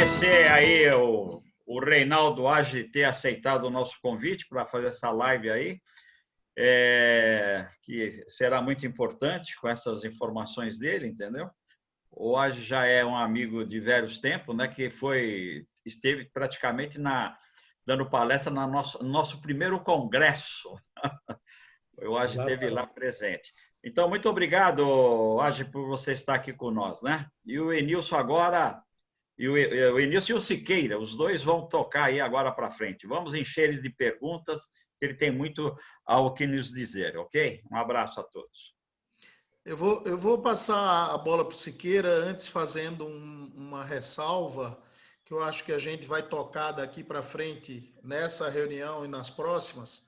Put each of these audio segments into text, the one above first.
agradecer aí o Reinaldo Age ter aceitado o nosso convite para fazer essa live aí, que será muito importante com essas informações dele, entendeu? O Age já é um amigo de vários tempos, né? Que esteve praticamente dando palestra no nosso primeiro congresso. O Age esteve lá presente. Então, muito obrigado, Age, por você estar aqui com nós, né? E o Enilson agora, o Enilson e o Siqueira, os dois vão tocar aí agora para frente. Vamos encher eles de perguntas, ele tem muito ao que nos dizer, ok? Um abraço a todos. Eu vou passar a bola para o Siqueira, antes fazendo uma ressalva, que eu acho que a gente vai tocar daqui para frente nessa reunião e nas próximas,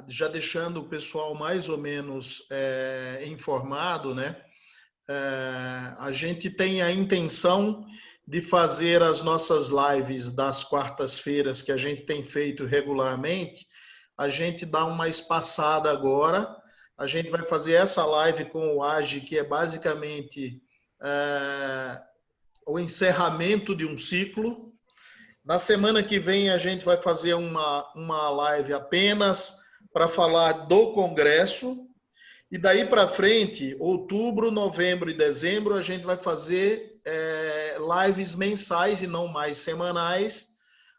já deixando o pessoal mais ou menos informado, né? A gente tem a intenção de fazer as nossas lives das quartas-feiras, que a gente tem feito regularmente, a gente dá uma espaçada agora. A gente vai fazer essa live com o Age, que é basicamente o encerramento de um ciclo. Na semana que vem, a gente vai fazer uma live apenas para falar do Congresso. E daí para frente, outubro, novembro e dezembro, a gente vai fazer lives mensais e não mais semanais,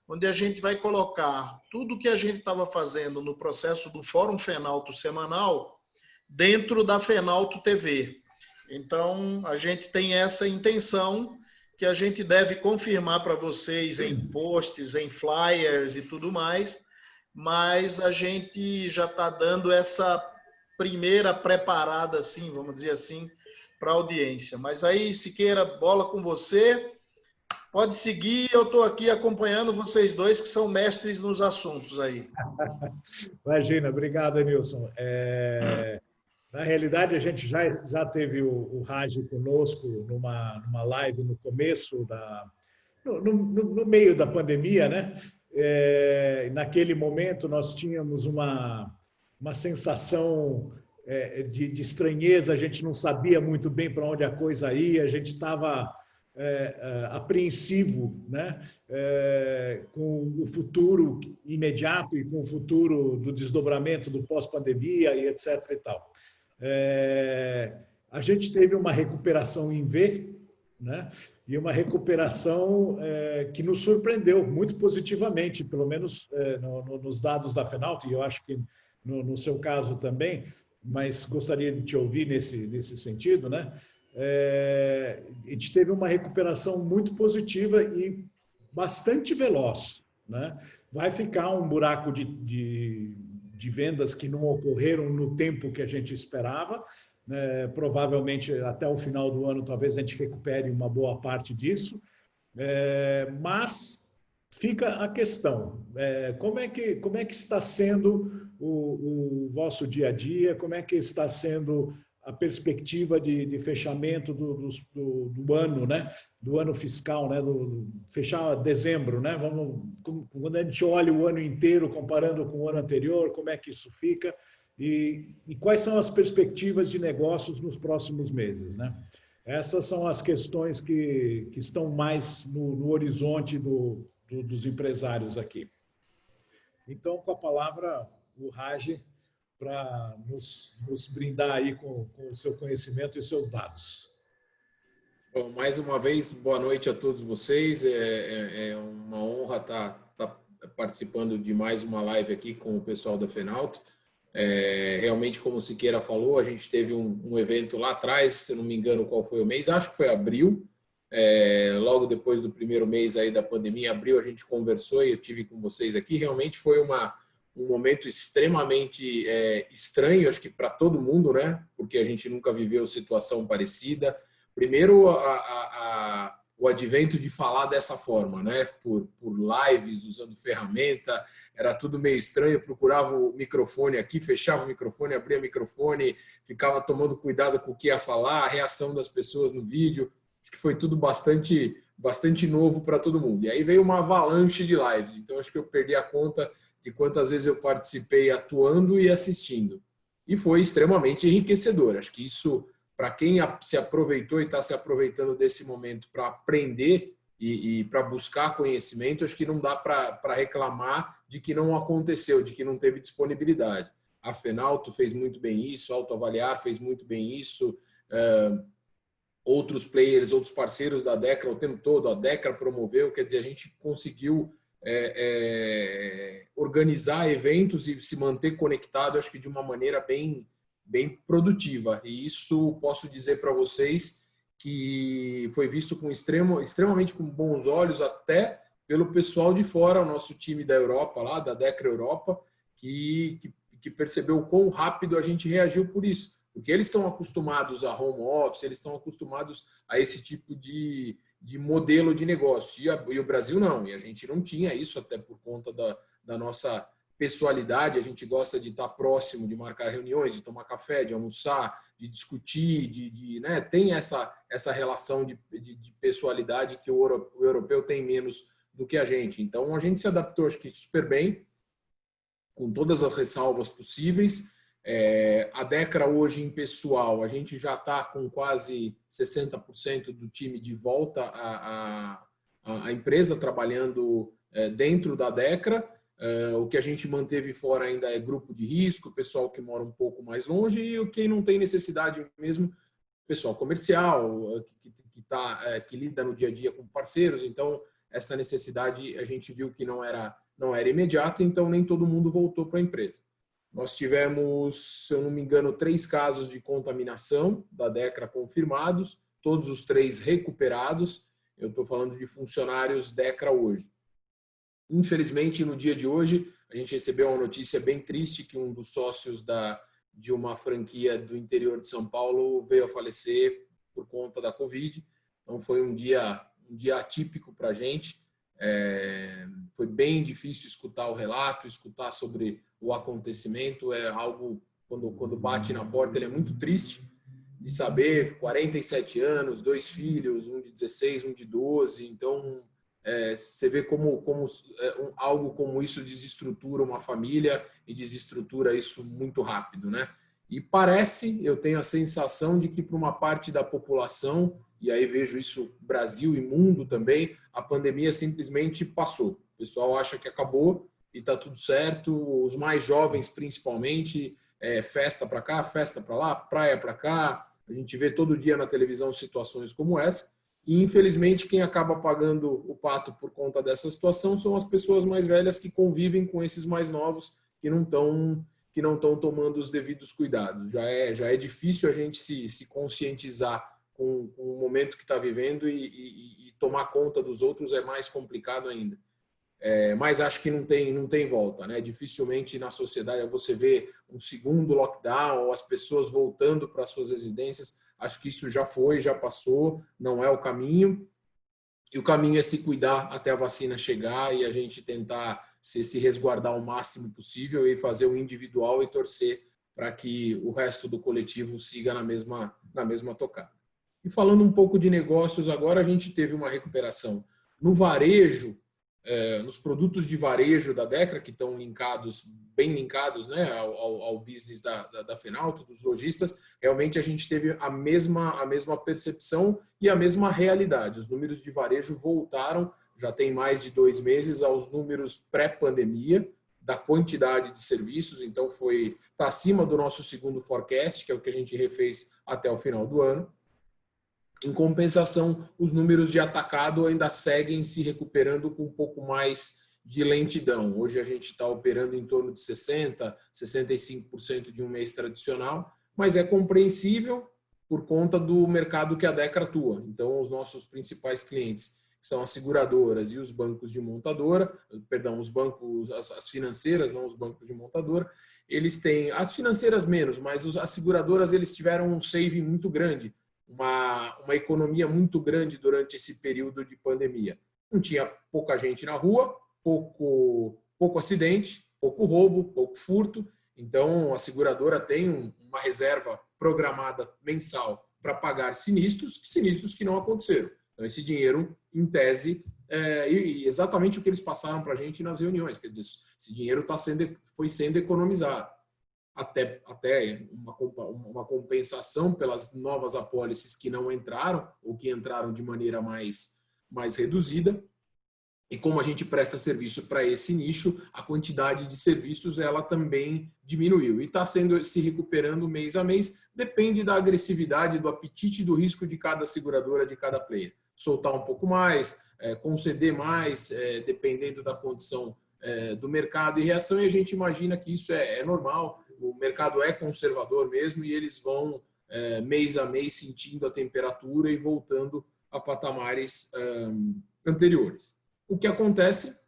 onde a gente vai colocar tudo que a gente estava fazendo no processo do Fórum Fenalto semanal dentro da Fenalto TV. Então, a gente tem essa intenção que a gente deve confirmar para vocês em posts, em flyers e tudo mais, mas a gente já está dando essa primeira preparada, assim, vamos dizer assim, para a audiência. Mas aí, Siqueira, bola com você. Pode seguir, eu estou aqui acompanhando vocês dois, que são mestres nos assuntos aí. Imagina, obrigado, Enilson. Na realidade, a gente já teve o Raj conosco numa live no começo, no meio da pandemia, né? Naquele momento, nós tínhamos uma sensação de estranheza, a gente não sabia muito bem para onde a coisa ia, a gente estava apreensivo, né? Com o futuro imediato e com o futuro do desdobramento do pós-pandemia e etc. e tal. A gente teve uma recuperação em V, né? E uma recuperação que nos surpreendeu muito positivamente, pelo menos nos dados da Fenalto, e eu acho que no seu caso também, mas gostaria de te ouvir nesse sentido, né? A gente teve uma recuperação muito positiva e bastante veloz, né? Vai ficar um buraco de vendas que não ocorreram no tempo que a gente esperava. Provavelmente até o final do ano talvez a gente recupere uma boa parte disso, mas fica a questão, como é que está sendo o vosso dia a dia, como é que está sendo a perspectiva de fechamento do ano, né? Do ano fiscal, né? Fechar dezembro, né? Quando a gente olha o ano inteiro comparando com o ano anterior, como é que isso fica e quais são as perspectivas de negócios nos próximos meses, né? Essas são as questões que estão mais no horizonte dos empresários aqui. Então, com a palavra, o Raj, para nos brindar aí com o seu conhecimento e seus dados. Bom, mais uma vez, boa noite a todos vocês. É uma honra estar participando de mais uma live aqui com o pessoal da Fenalto. Realmente, como o Siqueira falou, a gente teve um evento lá atrás, se eu não me engano qual foi o mês, acho que foi abril, logo depois do primeiro mês aí da pandemia, abril, a gente conversou e eu tive com vocês aqui. Realmente foi um momento extremamente estranho, acho que para todo mundo, né? Porque a gente nunca viveu situação parecida. Primeiro, o advento de falar dessa forma, né? Por lives, usando ferramenta, era tudo meio estranho. Eu procurava o microfone aqui, fechava o microfone, abria o microfone, ficava tomando cuidado com o que ia falar, a reação das pessoas no vídeo. Acho que foi tudo bastante novo para todo mundo. E aí veio uma avalanche de lives. Então, acho que eu perdi a conta de quantas vezes eu participei atuando e assistindo. E foi extremamente enriquecedor. Acho que isso, para quem se aproveitou e está se aproveitando desse momento para aprender e para buscar conhecimento, acho que não dá para reclamar de que não aconteceu, de que não teve disponibilidade. A Fenalto fez muito bem isso, a Autoavaliar fez muito bem isso, outros players, outros parceiros da Decra o tempo todo, a Decra promoveu, quer dizer, a gente conseguiu organizar eventos e se manter conectado, acho que de uma maneira bem produtiva. E isso posso dizer para vocês que foi visto extremamente com bons olhos até pelo pessoal de fora, o nosso time da Europa, lá da Decra Europa, que percebeu o quão rápido a gente reagiu por isso. Porque eles estão acostumados a home office, eles estão acostumados a esse tipo de modelo de negócio. E o Brasil não, e a gente não tinha isso até por conta da nossa pessoalidade. A gente gosta de estar próximo, de marcar reuniões, de tomar café, de almoçar, de discutir, né? Tem essa relação de pessoalidade que o europeu tem menos do que a gente. Então, a gente se adaptou, acho que super bem, com todas as ressalvas possíveis. A Decra hoje em pessoal, a gente já está com quase 60% do time de volta à empresa, trabalhando dentro da Decra. O que a gente manteve fora ainda é grupo de risco, pessoal que mora um pouco mais longe e quem não tem necessidade mesmo, pessoal comercial, que lida no dia a dia com parceiros. Então, essa necessidade a gente viu que não era imediata, então nem todo mundo voltou para a empresa. Nós tivemos, se eu não me engano, 3 casos de contaminação da Decra confirmados, todos os 3 recuperados. Eu estou falando de funcionários Decra hoje. Infelizmente, no dia de hoje, a gente recebeu uma notícia bem triste que um dos sócios de uma franquia do interior de São Paulo veio a falecer por conta da Covid. Então, foi um dia atípico para a gente. Foi bem difícil escutar o relato, escutar sobre o acontecimento. É algo, quando bate na porta, ele é muito triste de saber. 47 anos, 2 filhos, um de 16, um de 12. Então, você vê como algo como isso desestrutura uma família e desestrutura isso muito rápido, né? E eu tenho a sensação de que para uma parte da população, e aí vejo isso Brasil e mundo também, a pandemia simplesmente passou. O pessoal acha que acabou e está tudo certo. Os mais jovens, principalmente, festa para cá, festa para lá, praia para cá. A gente vê todo dia na televisão situações como essa. E, infelizmente, quem acaba pagando o pato por conta dessa situação são as pessoas mais velhas que convivem com esses mais novos que não estão tomando os devidos cuidados. Já é difícil a gente se conscientizar com o momento que está vivendo e tomar conta dos outros é mais complicado ainda. Mas acho que não tem volta, né? Dificilmente na sociedade você vê um segundo lockdown ou as pessoas voltando para suas residências. Acho que isso já passou, não é o caminho. E o caminho é se cuidar até a vacina chegar e a gente tentar se resguardar o máximo possível e fazer o individual e torcer para que o resto do coletivo siga na mesma tocada. E falando um pouco de negócios, agora a gente teve uma recuperação no varejo, nos produtos de varejo da Decra, que estão bem linkados, né, ao business da Fenalto, dos lojistas. Realmente a gente teve a mesma percepção e a mesma realidade. Os números de varejo voltaram, já tem mais de 2 meses, aos números pré-pandemia, da quantidade de serviços. Então está acima do nosso segundo forecast, que é o que a gente refez até o final do ano. Em compensação, os números de atacado ainda seguem se recuperando com um pouco mais de lentidão. Hoje a gente está operando em torno de 60%, 65% de um mês tradicional, mas é compreensível por conta do mercado que a Decra atua. Então, os nossos principais clientes são as seguradoras e os bancos de montadora, as financeiras, não os bancos de montadora. Eles têm, as financeiras menos, mas as seguradoras eles tiveram um saving muito grande, uma economia muito grande durante esse período de pandemia. Não tinha pouca gente na rua, pouco acidente, pouco roubo, pouco furto. Então, a seguradora tem uma reserva programada mensal para pagar sinistros que não aconteceram. Então, esse dinheiro, em tese, e exatamente o que eles passaram para a gente nas reuniões. Quer dizer, esse dinheiro foi sendo economizado. Até uma compensação pelas novas apólices que não entraram ou que entraram de maneira mais mais reduzida. E como a gente presta serviço para esse nicho, a quantidade de serviços ela também diminuiu. E está se recuperando mês a mês, depende da agressividade, do apetite e do risco de cada seguradora, de cada player. Soltar um pouco mais, conceder mais, dependendo da condição do mercado e reação, e a gente imagina que isso é normal, o mercado é conservador mesmo e eles vão mês a mês sentindo a temperatura e voltando a patamares anteriores. O que acontece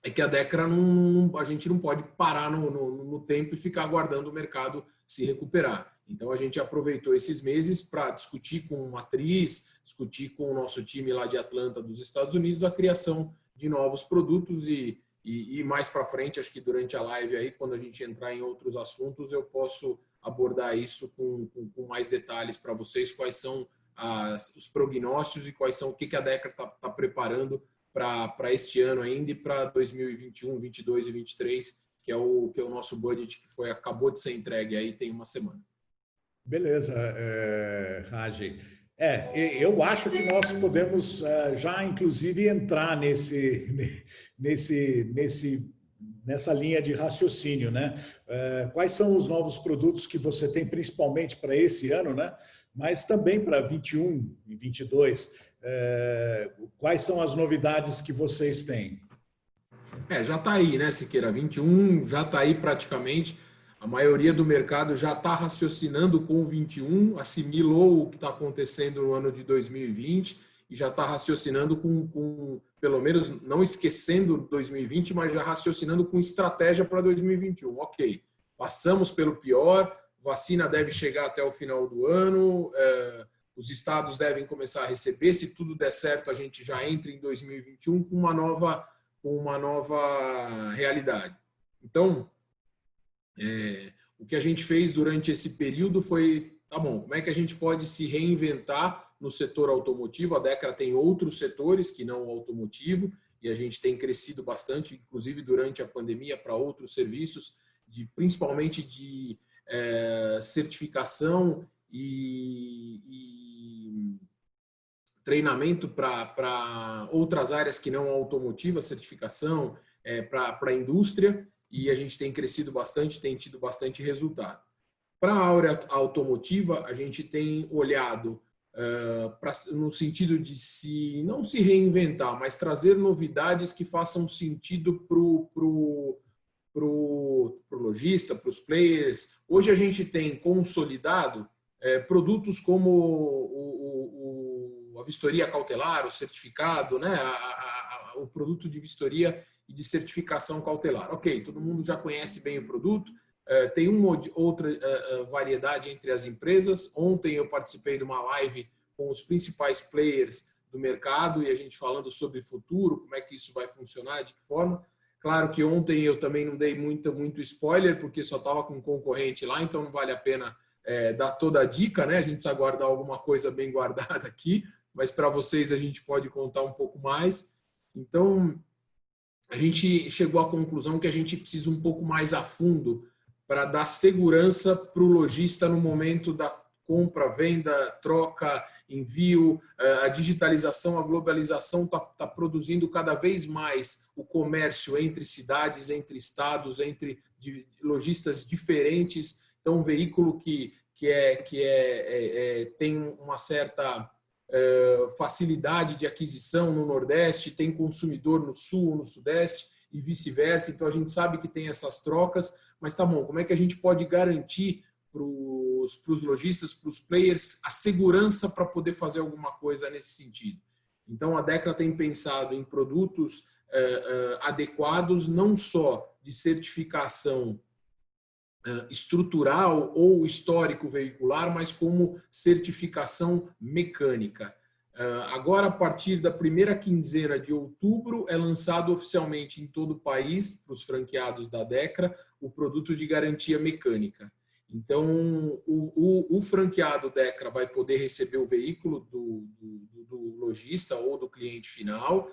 é que a Dekra a gente não pode parar no tempo e ficar aguardando o mercado se recuperar. Então a gente aproveitou esses meses para discutir com uma atriz, discutir com o nosso time lá de Atlanta dos Estados Unidos a criação de novos produtos e mais para frente, acho que durante a live aí, quando a gente entrar em outros assuntos, eu posso abordar isso com mais detalhes para vocês, quais são os prognósticos e quais são o que a Dekra está preparando para este ano ainda e para 2021, 22 e 23, que é o nosso budget que acabou de ser entregue aí tem uma semana. Beleza, Raj. Eu acho que nós podemos já, inclusive, entrar nessa linha de raciocínio, né? Quais são os novos produtos que você tem, principalmente para esse ano, né? Mas também para 21 e 22. Quais são as novidades que vocês têm? Já está aí, né, Siqueira? 21 já está aí praticamente. A maioria do mercado já está raciocinando com o 21, assimilou o que está acontecendo no ano de 2020 e já está raciocinando com, pelo menos, não esquecendo 2020, mas já raciocinando com estratégia para 2021. Ok, passamos pelo pior, vacina deve chegar até o final do ano, os estados devem começar a receber, se tudo der certo a gente já entra em 2021 com uma nova realidade. Então, o que a gente fez durante esse período foi, tá bom, como é que a gente pode se reinventar no setor automotivo? A Dekra tem outros setores que não o automotivo e a gente tem crescido bastante, inclusive durante a pandemia, para outros serviços, principalmente de certificação e treinamento para outras áreas que não automotiva, certificação para a indústria. E a gente tem crescido bastante, tem tido bastante resultado. Para a área automotiva, a gente tem olhado no sentido de não se reinventar, mas trazer novidades que façam sentido para o lojista, para os players. Hoje a gente tem consolidado produtos como a vistoria cautelar, o certificado, né? O produto de vistoria e de certificação cautelar. Ok, todo mundo já conhece bem o produto, tem outra variedade entre as empresas. Ontem eu participei de uma live com os principais players do mercado e a gente falando sobre futuro, como é que isso vai funcionar, de que forma. Claro que ontem eu também não dei muito spoiler, porque só estava com um concorrente lá, então não vale a pena dar toda a dica, né? A gente precisa guardar alguma coisa bem guardada aqui, mas para vocês a gente pode contar um pouco mais. Então, a gente chegou à conclusão que a gente precisa um pouco mais a fundo para dar segurança para o lojista no momento da compra, venda, troca, envio. A digitalização, a globalização está produzindo cada vez mais o comércio entre cidades, entre estados, entre lojistas diferentes. Então, um veículo que tem uma certa facilidade de aquisição no Nordeste, tem consumidor no Sul, no Sudeste e vice-versa. Então a gente sabe que tem essas trocas, mas tá bom, como é que a gente pode garantir para os lojistas, para os players, a segurança para poder fazer alguma coisa nesse sentido? Então a Dekra tem pensado em produtos adequados, não só de certificação estrutural ou histórico veicular, mas como certificação mecânica. Agora, a partir da primeira quinzena de outubro, é lançado oficialmente em todo o país, para os franqueados da Dekra, o produto de garantia mecânica. Então, o franqueado Dekra vai poder receber o veículo do lojista ou do cliente final,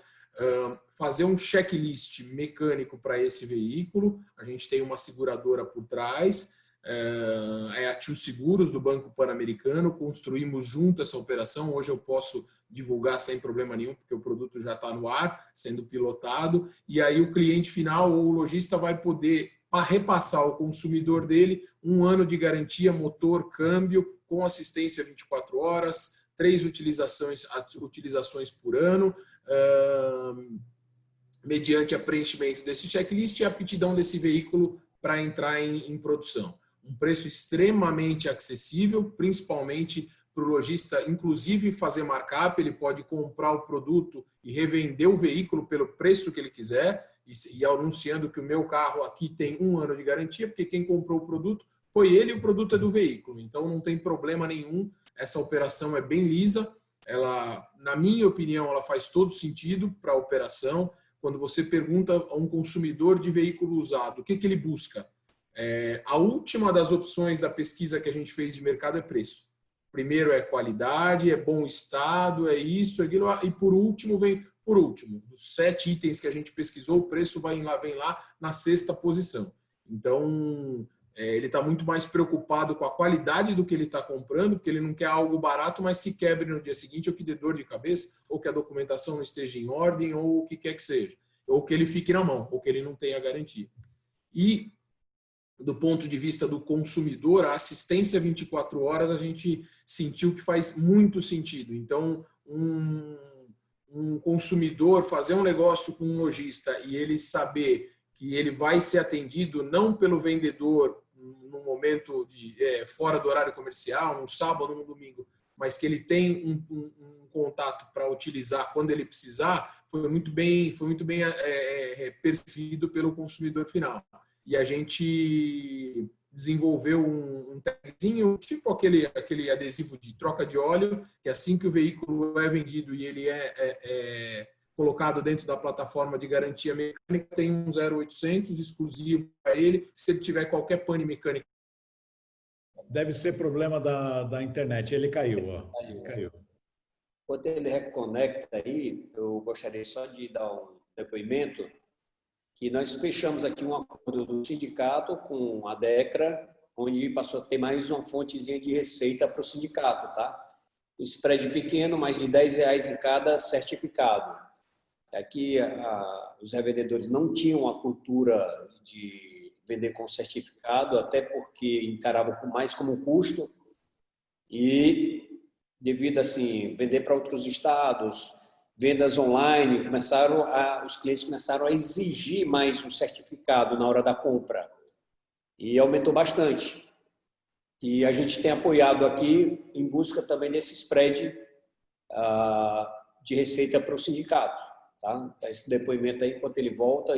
fazer um checklist mecânico para esse veículo. A gente tem uma seguradora por trás, é a Tio Seguros, do Banco Pan-Americano. Construímos junto essa operação. Hoje eu posso divulgar sem problema nenhum, porque o produto já está no ar, sendo pilotado. E aí o cliente final ou o lojista vai poder repassar ao consumidor dele 1 ano de garantia, motor, câmbio, com assistência 24 horas, 3 utilizações por ano, mediante a preenchimento desse checklist e a aptidão desse veículo para entrar em produção. Um preço extremamente acessível, principalmente para o lojista, inclusive fazer markup. Ele pode comprar o produto e revender o veículo pelo preço que ele quiser, e anunciando que o meu carro aqui tem 1 ano de garantia, porque quem comprou o produto foi ele e o produto é do veículo. Então não tem problema nenhum, essa operação é bem lisa. Ela, na minha opinião, ela faz todo sentido para a operação. Quando você pergunta a um consumidor de veículo usado o que ele busca, a última das opções da pesquisa que a gente fez de mercado é preço. Primeiro é qualidade, é bom estado, é isso, aquilo, e por último dos 7 itens que a gente pesquisou, o preço vem lá na 6ª posição. Então, ele está muito mais preocupado com a qualidade do que ele está comprando, porque ele não quer algo barato, mas que quebre no dia seguinte, ou que dê dor de cabeça, ou que a documentação não esteja em ordem, ou o que quer que seja, ou que ele fique na mão, ou que ele não tenha garantia. E, do ponto de vista do consumidor, a assistência 24 horas a gente sentiu que faz muito sentido. Então, um consumidor fazer um negócio com um lojista e ele saber que ele vai ser atendido não pelo vendedor no momento fora do horário comercial, no sábado ou no domingo, mas que ele tem um contato para utilizar quando ele precisar, foi muito bem percebido pelo consumidor final. E a gente desenvolveu um tagzinho, tipo aquele adesivo de troca de óleo, que assim que o veículo é vendido e ele é colocado dentro da plataforma de garantia mecânica, tem um 0800 exclusivo para ele, se ele tiver qualquer pane mecânico. Deve ser problema da internet, ele caiu. Ó. Ele caiu. Quando ele reconecta aí, eu gostaria só de dar um depoimento que nós fechamos aqui um acordo do sindicato com a DECRA, onde passou a ter mais uma fontezinha de receita para o sindicato, tá? O spread pequeno, mais de R$10 em cada certificado. Aqui os revendedores não tinham a cultura de vender com certificado, até porque encaravam mais como um custo, e devido assim vender para outros estados, vendas online, os clientes começaram a exigir mais o certificado na hora da compra e aumentou bastante. E a gente tem apoiado aqui em busca também desse spread de receita para o sindicato. Tá? Esse depoimento aí, enquanto ele volta,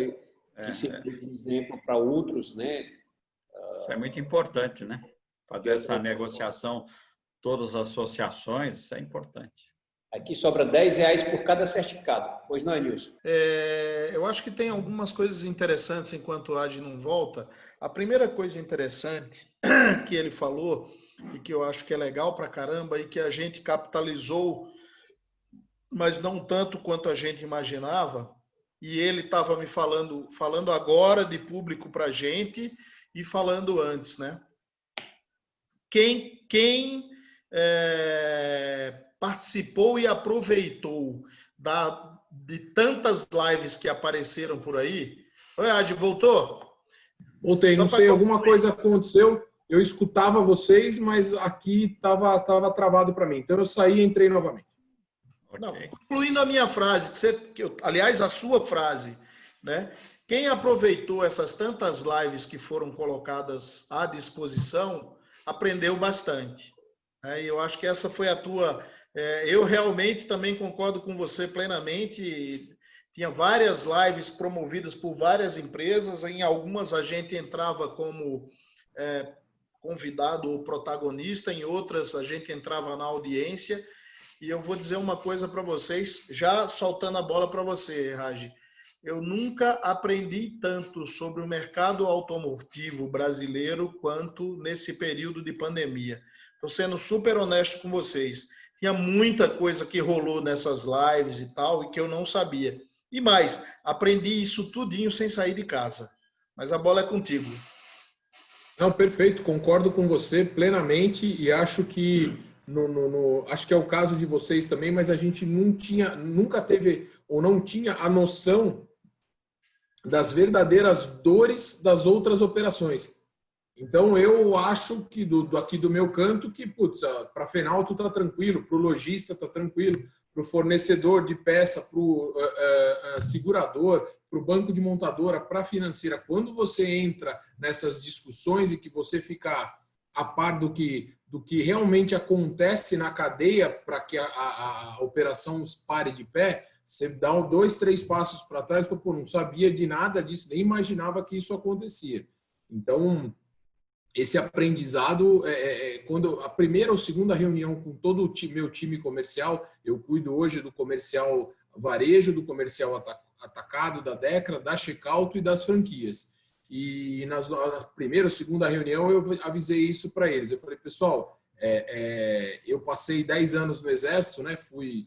que sirva de exemplo para outros, né? Isso é muito importante, né? Fazer essa negociação, todas as associações, isso é importante. Aqui sobra R$10 por cada certificado. Pois não, Nilson? Eu acho que tem algumas coisas interessantes enquanto o Adi não volta. A primeira coisa interessante que ele falou, e que eu acho que é legal pra caramba, e que a gente capitalizou, mas não tanto quanto a gente imaginava, e ele estava me falando agora de público pra gente e falando antes, né? Quem participou e aproveitou de tantas lives que apareceram por aí. Oi, Adi, voltou? Voltei, não sei, alguma coisa aconteceu. Eu escutava vocês, mas aqui estava travado para mim. Então eu saí e entrei novamente. Não, concluindo a minha frase, aliás, a sua frase, né? Quem aproveitou essas tantas lives que foram colocadas à disposição, aprendeu bastante. E eu acho que essa foi a tua... Eu realmente também concordo com você plenamente. Tinha várias lives promovidas por várias empresas. Em algumas a gente entrava como convidado ou protagonista, em outras a gente entrava na audiência. E eu vou dizer uma coisa para vocês, já soltando a bola para você, Raj. Eu nunca aprendi tanto sobre o mercado automotivo brasileiro quanto nesse período de pandemia. Estou sendo super honesto com vocês. Tinha muita coisa que rolou nessas lives e tal, e que eu não sabia. E mais, aprendi isso tudinho sem sair de casa. Mas a bola é contigo. Não, perfeito, concordo com você plenamente e acho que acho que é o caso de vocês também, mas a gente nunca teve ou não tinha a noção das verdadeiras dores das outras operações. Então eu acho que aqui do meu canto que para a Fenalto tá tranquilo, para o lojista tá tranquilo, para o fornecedor de peça, para o segurador, para o banco de montadora, para a financeira. Quando você entra nessas discussões e que você fica a par do que realmente acontece na cadeia para que a operação pare de pé, você dá 2, 3 passos para trás e fala, pô, não sabia de nada disso, nem imaginava que isso acontecia. Então, esse aprendizado, quando a primeira ou segunda reunião com todo o meu time comercial, eu cuido hoje do comercial varejo, do comercial atacado, da Decra, da Checkout e das franquias. E na primeira ou segunda reunião eu avisei isso para eles. Eu falei, pessoal, eu passei 10 anos no Exército, né?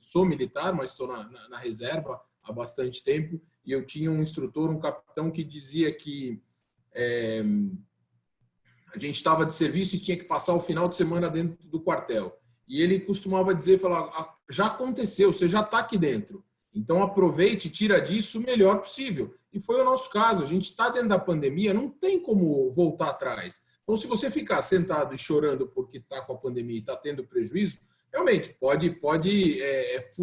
Sou militar, mas estou na reserva há bastante tempo, e eu tinha um instrutor, um capitão, que dizia que a gente estava de serviço e tinha que passar o final de semana dentro do quartel. E ele costumava dizer, falar, já aconteceu, você já está aqui dentro. Então aproveite e tira disso o melhor possível. E foi o nosso caso. A gente está dentro da pandemia, não tem como voltar atrás. Então, se você ficar sentado e chorando porque está com a pandemia e está tendo prejuízo, realmente pode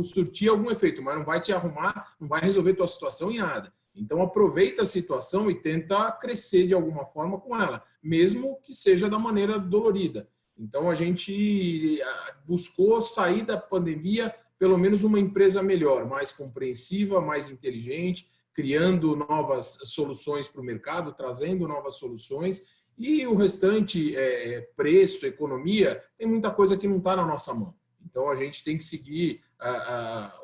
surtir algum efeito, mas não vai te arrumar, não vai resolver tua situação em nada. Então, aproveita a situação e tenta crescer de alguma forma com ela, mesmo que seja da maneira dolorida. Então, a gente buscou sair da pandemia pelo menos uma empresa melhor, mais compreensiva, mais inteligente, criando novas soluções para o mercado, trazendo novas soluções. E o restante, preço, economia, tem muita coisa que não está na nossa mão. Então, a gente tem que seguir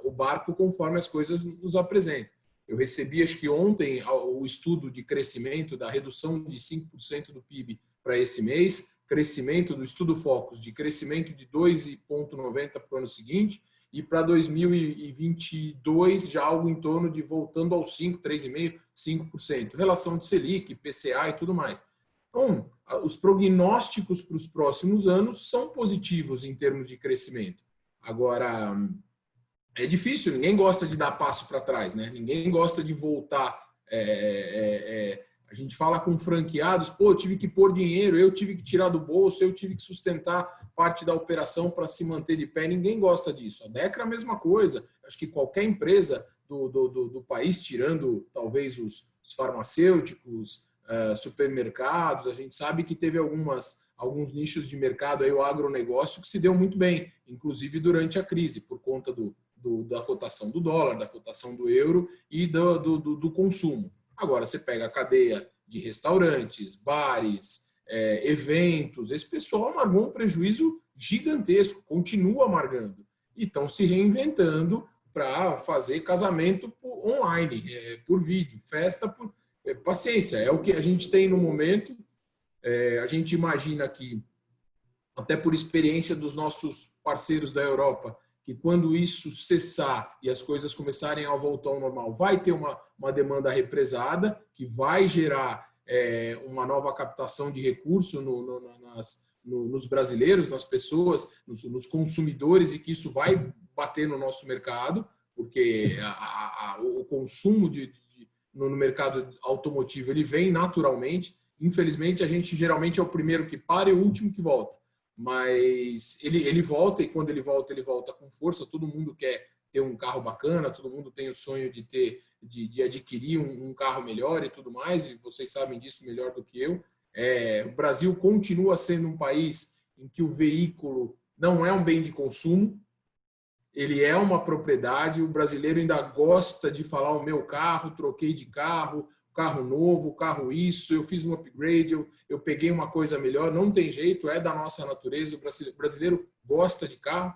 o barco conforme as coisas nos apresentam. Eu recebi, acho que ontem, o estudo de crescimento da redução de 5% do PIB para esse mês, crescimento do estudo Focus de crescimento de 2,90% para o ano seguinte, e para 2022 já algo em torno de voltando aos 5%, 3,5%, 5%. Relação de Selic, PCA e tudo mais. Então, os prognósticos para os próximos anos são positivos em termos de crescimento. Agora, é difícil, ninguém gosta de dar passo para trás, né? Ninguém gosta de voltar. A gente fala com franqueados, pô, eu tive que pôr dinheiro, eu tive que tirar do bolso, eu tive que sustentar parte da operação para se manter de pé. Ninguém gosta disso. A Decra é a mesma coisa. Acho que qualquer empresa do país, tirando talvez os farmacêuticos, supermercados, a gente sabe que teve alguns nichos de mercado, aí o agronegócio, que se deu muito bem, inclusive durante a crise, por conta da cotação do dólar, da cotação do euro e do consumo. Agora, você pega a cadeia de restaurantes, bares, eventos, esse pessoal amargou um prejuízo gigantesco, continua amargando. E estão se reinventando para fazer casamento online, por vídeo, festa por... Paciência, é o que a gente tem no momento. A gente imagina que, até por experiência dos nossos parceiros da Europa, que quando isso cessar e as coisas começarem a voltar ao normal, vai ter uma demanda represada, que vai gerar uma nova captação de recurso nos brasileiros, nas pessoas, nos consumidores, e que isso vai bater no nosso mercado, porque o consumo no mercado automotivo ele vem naturalmente. Infelizmente, a gente geralmente é o primeiro que para e o último que volta. Mas ele volta, e quando ele volta com força. Todo mundo quer ter um carro bacana, todo mundo tem o sonho de adquirir um carro melhor e tudo mais, e vocês sabem disso melhor do que eu. O Brasil continua sendo um país em que o veículo não é um bem de consumo, ele é uma propriedade. O brasileiro ainda gosta de falar: o meu carro, troquei de carro, carro novo, carro isso, eu fiz um upgrade, eu peguei uma coisa melhor. Não tem jeito, é da nossa natureza. O brasileiro gosta de carro.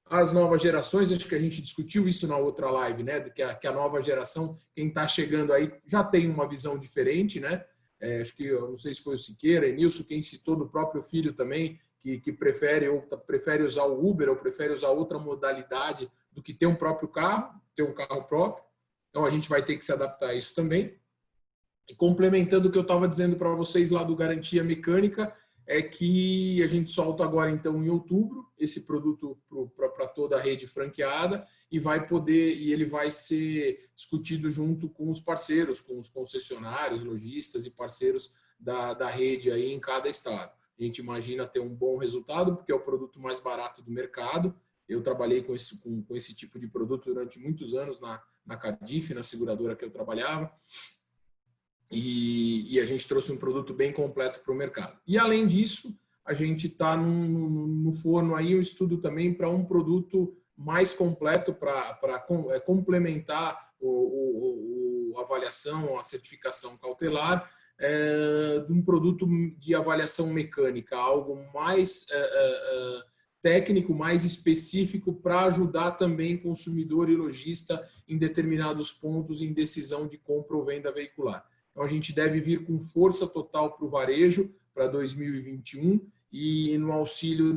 As novas gerações, acho que a gente discutiu isso na outra live, né? Que a nova geração, quem está chegando aí, já tem uma visão diferente, né? Acho que, eu não sei se foi o Siqueira, Nilson, quem citou do próprio filho também, que prefere usar o Uber ou prefere usar outra modalidade do que ter um próprio carro, ter um carro próprio. Então, a gente vai ter que se adaptar a isso também. complementando o que eu estava dizendo para vocês lá do Garantia Mecânica, é que a gente solta agora, então, em outubro, esse produto para toda a rede franqueada e ele vai ser discutido junto com os parceiros, com os concessionários, lojistas e parceiros da rede aí em cada estado. A gente imagina ter um bom resultado, porque é o produto mais barato do mercado. Eu trabalhei com esse tipo de produto durante muitos anos na Cardiff, na seguradora que eu trabalhava. E a gente trouxe um produto bem completo para o mercado. E, além disso, a gente está no forno aí um estudo também para um produto mais completo para complementar a avaliação, a certificação cautelar, de um produto de avaliação mecânica, algo mais técnico, mais específico para ajudar também consumidor e lojista em determinados pontos em decisão de compra ou venda veicular. Então, a gente deve vir com força total para o varejo para 2021 e no auxílio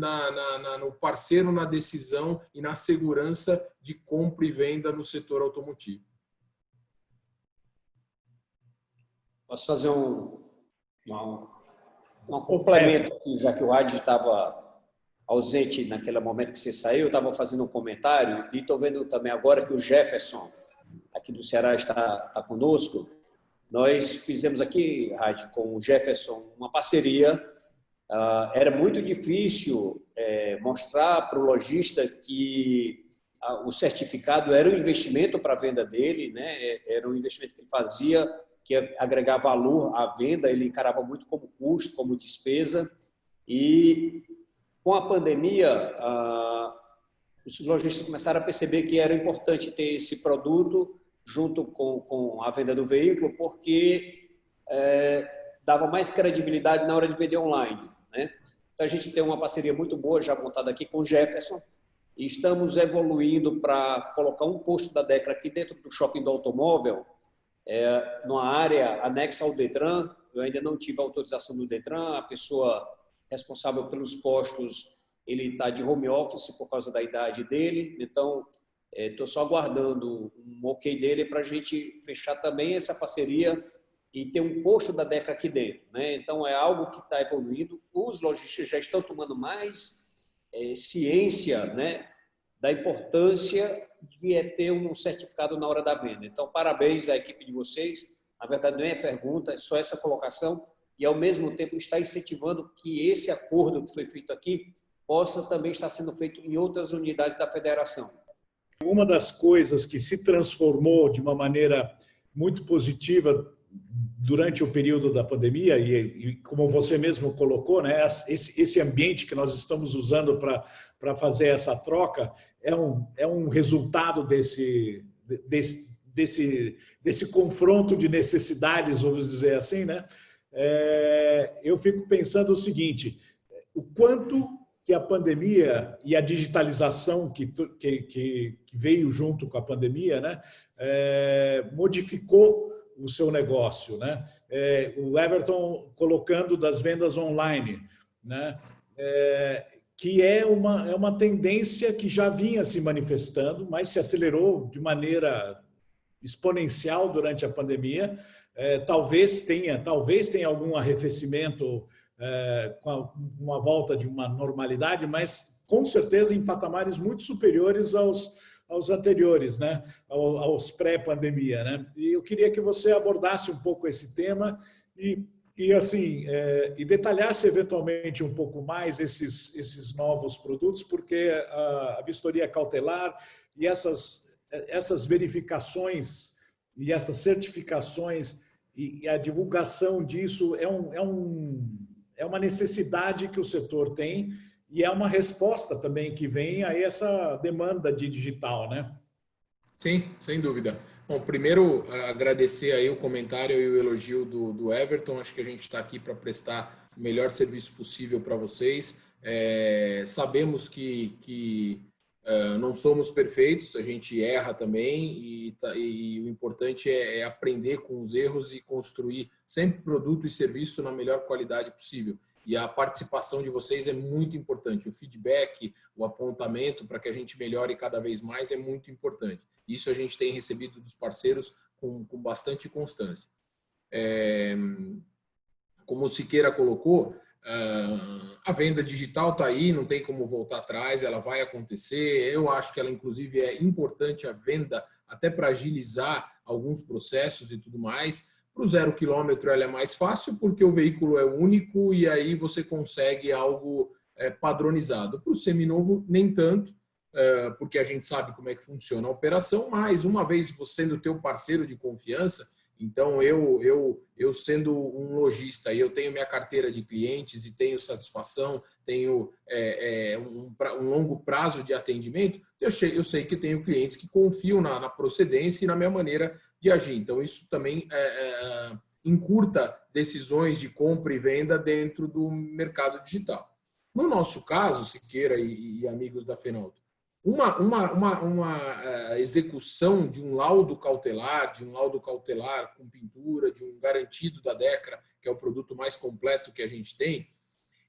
no parceiro na decisão e na segurança de compra e venda no setor automotivo. Posso fazer um complemento aqui, já que o Rádio estava ausente naquele momento que você saiu, eu estava fazendo um comentário e estou vendo também agora que o Jefferson, aqui do Ceará, está conosco. Nós fizemos aqui, Rádio, com o Jefferson, uma parceria. Era muito difícil mostrar para o lojista que o certificado era um investimento para a venda dele, né? Era um investimento que ele fazia, que ia agregar valor à venda, ele encarava muito como custo, como despesa. E com a pandemia, os lojistas começaram a perceber que era importante ter esse produto junto com a venda do veículo, porque dava mais credibilidade na hora de vender online, né? Então, a gente tem uma parceria muito boa já montada aqui com o Jefferson e estamos evoluindo para colocar um posto da Dekra aqui dentro do shopping do automóvel, numa área anexa ao Detran. Eu ainda não tive a autorização do Detran, a pessoa responsável pelos postos, ele está de home office por causa da idade dele, então estou só aguardando um ok dele para a gente fechar também essa parceria e ter um posto da Dekra aqui dentro, né? Então, é algo que está evoluindo. Os lojistas já estão tomando mais ciência, né, da importância de ter um certificado na hora da venda. Então, parabéns à equipe de vocês. Na verdade, não é pergunta, é só essa colocação e, ao mesmo tempo, está incentivando que esse acordo que foi feito aqui possa também estar sendo feito em outras unidades da federação. Uma das coisas que se transformou de uma maneira muito positiva durante o período da pandemia, e como você mesmo colocou, né, esse ambiente que nós estamos usando para fazer essa troca é um resultado desse confronto de necessidades, vamos dizer assim, né? Eu fico pensando o seguinte: o quanto que a pandemia e a digitalização que veio junto com a pandemia, né, modificou o seu negócio, né? O Everton colocando das vendas online, né? Que é uma tendência que já vinha se manifestando, mas se acelerou de maneira exponencial durante a pandemia. Talvez tenha algum arrefecimento com uma volta de uma normalidade, mas com certeza em patamares muito superiores aos anteriores, né? Aos pré-pandemia, né? E eu queria que você abordasse um pouco esse tema e detalhasse eventualmente um pouco mais esses novos produtos, porque a vistoria cautelar e essas verificações e essas certificações e a divulgação disso é uma necessidade que o setor tem e é uma resposta também que vem a essa demanda de digital, né? Sim, sem dúvida. Bom, primeiro agradecer aí o comentário e o elogio do Everton. Acho que a gente está aqui para prestar o melhor serviço possível para vocês. Sabemos que não somos perfeitos, a gente erra também e o importante é aprender com os erros e construir sempre produto e serviço na melhor qualidade possível. E a participação de vocês é muito importante. O feedback, o apontamento para que a gente melhore cada vez mais é muito importante. Isso a gente tem recebido dos parceiros com bastante constância. Como o Siqueira colocou, a venda digital está aí, não tem como voltar atrás, ela vai acontecer. Eu acho que ela, inclusive, é importante a venda até para agilizar alguns processos e tudo mais. Para o 0 quilômetro ela é mais fácil porque o veículo é único e aí você consegue algo padronizado. Para o seminovo, nem tanto, porque a gente sabe como é que funciona a operação, mas uma vez você sendo teu parceiro de confiança, então eu sendo um lojista e eu tenho minha carteira de clientes e tenho satisfação, tenho um longo prazo de atendimento, eu sei que tenho clientes que confiam na procedência e na minha maneira de agir. Então isso também encurta decisões de compra e venda dentro do mercado digital. No nosso caso, Siqueira e amigos da Fenauto, uma execução de um laudo cautelar, com pintura, de um garantido da Decra, que é o produto mais completo que a gente tem,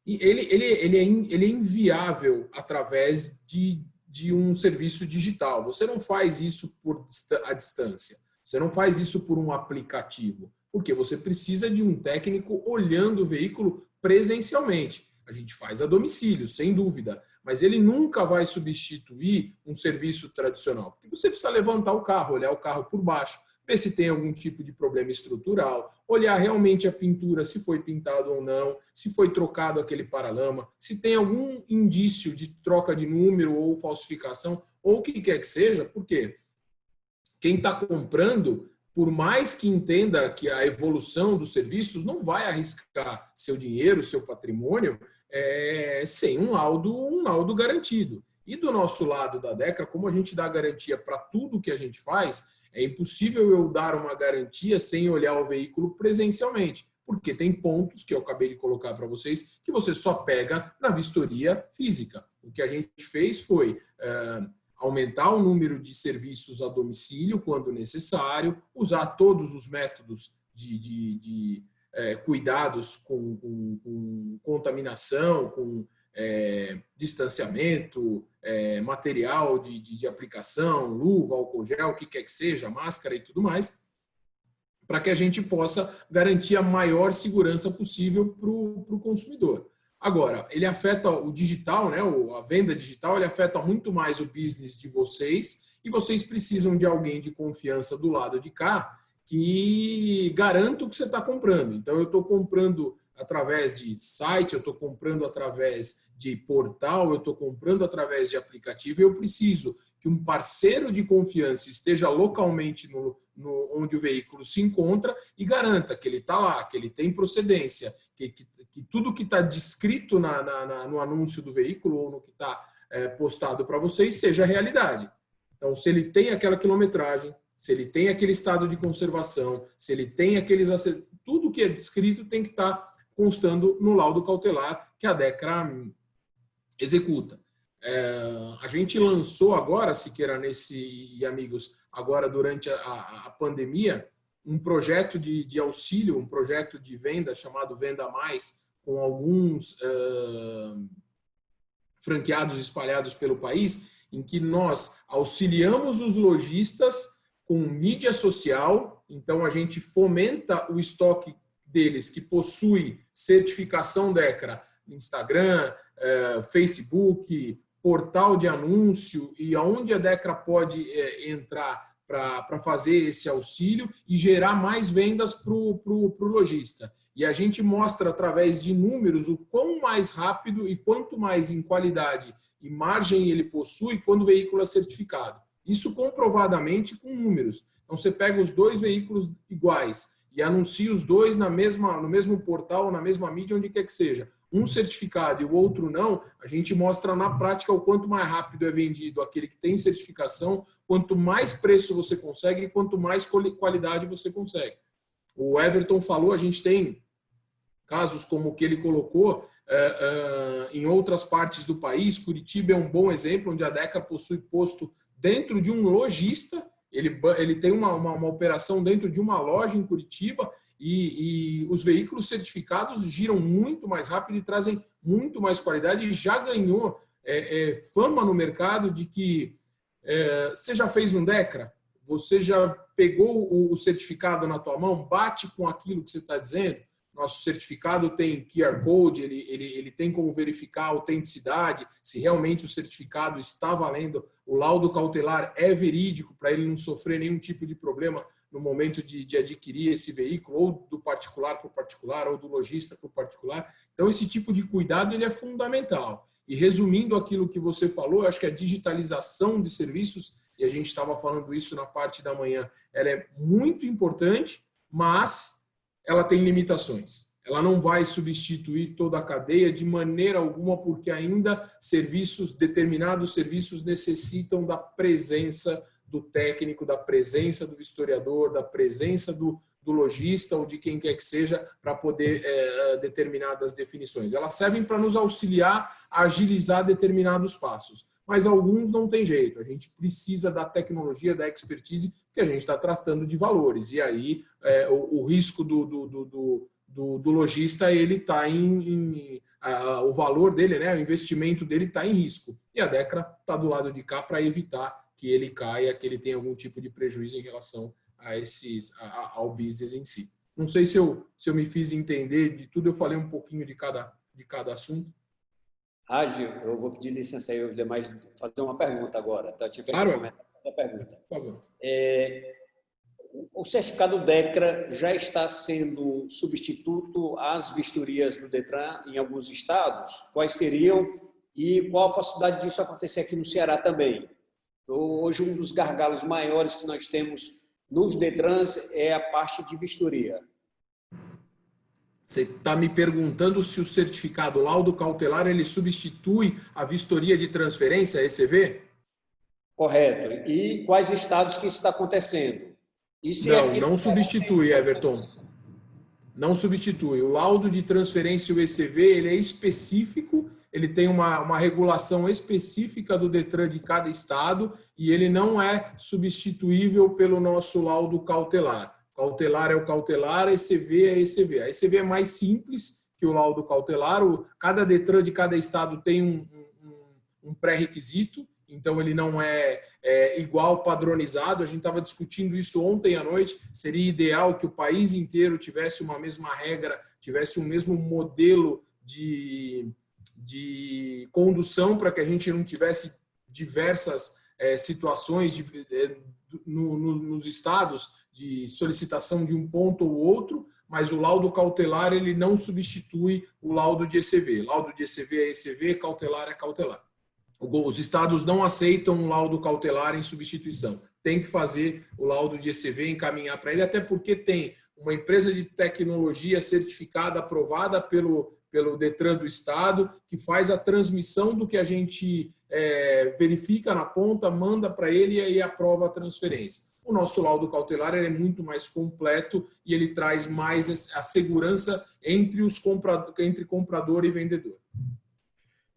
e ele é inviável através de um serviço digital. Você não faz isso à distância, você não faz isso por um aplicativo, porque você precisa de um técnico olhando o veículo presencialmente. A gente faz a domicílio, sem dúvida, mas ele nunca vai substituir um serviço tradicional, porque você precisa levantar o carro, olhar o carro por baixo, ver se tem algum tipo de problema estrutural, olhar realmente a pintura, se foi pintado ou não, se foi trocado aquele paralama, se tem algum indício de troca de número ou falsificação, ou o que quer que seja, porque quem está comprando, por mais que entenda que a evolução dos serviços, não vai arriscar seu dinheiro, seu patrimônio, sem um laudo garantido. E do nosso lado da Decra, como a gente dá garantia para tudo que a gente faz, é impossível eu dar uma garantia sem olhar o veículo presencialmente, porque tem pontos que eu acabei de colocar para vocês que você só pega na vistoria física. O que a gente fez foi aumentar o número de serviços a domicílio quando necessário, usar todos os métodos de cuidados com contaminação, com distanciamento, material de aplicação, luva, álcool gel, o que quer que seja, máscara e tudo mais, para que a gente possa garantir a maior segurança possível para o consumidor. Agora, ele afeta o digital, né? A venda digital, ele afeta muito mais o business de vocês e vocês precisam de alguém de confiança do lado de cá que garanta o que você está comprando. Então, eu estou comprando através de site, eu estou comprando através de portal, eu estou comprando através de aplicativo e eu preciso que um parceiro de confiança esteja localmente onde o veículo se encontra e garanta que ele está lá, que ele tem procedência, que tudo que está descrito no anúncio do veículo ou no que está postado para vocês seja realidade. Então, se ele tem aquela quilometragem, se ele tem aquele estado de conservação, se ele tem aqueles... Tudo que é descrito tem que estar constando no laudo cautelar que a Decra executa. A gente lançou agora, Siqueira, e amigos, agora durante a pandemia, um projeto de auxílio, um projeto de venda chamado Venda Mais, com alguns franqueados espalhados pelo país, em que nós auxiliamos os lojistas com mídia social. Então, a gente fomenta o estoque deles que possui certificação Decra, Instagram, Facebook, portal de anúncio e aonde a Decra pode entrar para fazer esse auxílio e gerar mais vendas para o lojista. E a gente mostra através de números o quão mais rápido e quanto mais em qualidade e margem ele possui quando o veículo é certificado. Isso comprovadamente com números. Então, você pega os dois veículos iguais e anuncia os dois no mesmo portal, na mesma mídia, onde quer que seja. Um certificado e o outro não, a gente mostra na prática o quanto mais rápido é vendido aquele que tem certificação, quanto mais preço você consegue e quanto mais qualidade você consegue. O Everton falou, a gente tem casos como o que ele colocou em outras partes do país. Curitiba é um bom exemplo, onde a Decra possui posto dentro de um lojista. Ele tem uma operação dentro de uma loja em Curitiba e os veículos certificados giram muito mais rápido e trazem muito mais qualidade e já ganhou fama no mercado de que você já fez um Decra? Você já pegou o certificado na tua mão? Bate com aquilo que você está dizendo? Nosso certificado tem QR Code, ele tem como verificar a autenticidade, se realmente o certificado está valendo, o laudo cautelar é verídico para ele não sofrer nenhum tipo de problema no momento de adquirir esse veículo, ou do particular para o particular, ou do lojista para o particular. Então, esse tipo de cuidado ele é fundamental. E resumindo aquilo que você falou, eu acho que a digitalização de serviços, e a gente estava falando isso na parte da manhã, ela é muito importante, mas ela tem limitações. Ela não vai substituir toda a cadeia de maneira alguma, porque ainda determinados serviços necessitam da presença do técnico, da presença do historiador, da presença do lojista ou de quem quer que seja para poder determinadas definições. Elas servem para nos auxiliar a agilizar determinados passos, mas alguns não tem jeito. A gente precisa da tecnologia, da expertise, porque a gente está tratando de valores. E aí o risco do lojista, ele está o valor dele, né, o investimento dele está em risco. E a DECRA está do lado de cá para evitar que ele caia, que ele tenha algum tipo de prejuízo em relação ao business em si. Não sei se eu me fiz entender de tudo, eu falei um pouquinho de cada assunto. Gil, eu vou pedir licença aí aos demais fazer uma pergunta agora. Então, Claro. Uma pergunta. Por favor. O certificado DECRA já está sendo substituto às vistorias do DETRAN em alguns estados? Quais seriam e qual a possibilidade disso acontecer aqui no Ceará também? Hoje, um dos gargalos maiores que nós temos nos DETRANs é a parte de vistoria. Você está me perguntando se o certificado laudo cautelar ele substitui a vistoria de transferência, a ECV? Correto. E quais estados que isso está acontecendo? Não substitui, Everton. Não substitui. O laudo de transferência, o ECV, ele é específico, ele tem uma regulação específica do DETRAN de cada estado e ele não é substituível pelo nosso laudo cautelar. Cautelar é o cautelar, ECV é ECV. A ECV é mais simples que o laudo cautelar. Cada DETRAN de cada estado tem um pré-requisito, então ele não é igual, padronizado. A gente estava discutindo isso ontem à noite. Seria ideal que o país inteiro tivesse uma mesma regra, tivesse o mesmo modelo de condução para que a gente não tivesse diversas situações nos estados de solicitação de um ponto ou outro, mas o laudo cautelar ele não substitui o laudo de ECV. Laudo de ECV é ECV, cautelar é cautelar. Os estados não aceitam um laudo cautelar em substituição. Tem que fazer o laudo de ECV, encaminhar para ele, até porque tem uma empresa de tecnologia certificada, aprovada pelo DETRAN do estado, que faz a transmissão do que a gente verifica na ponta, manda para ele e aí aprova a transferência. O nosso laudo cautelar é muito mais completo e ele traz mais a segurança entre comprador e vendedor.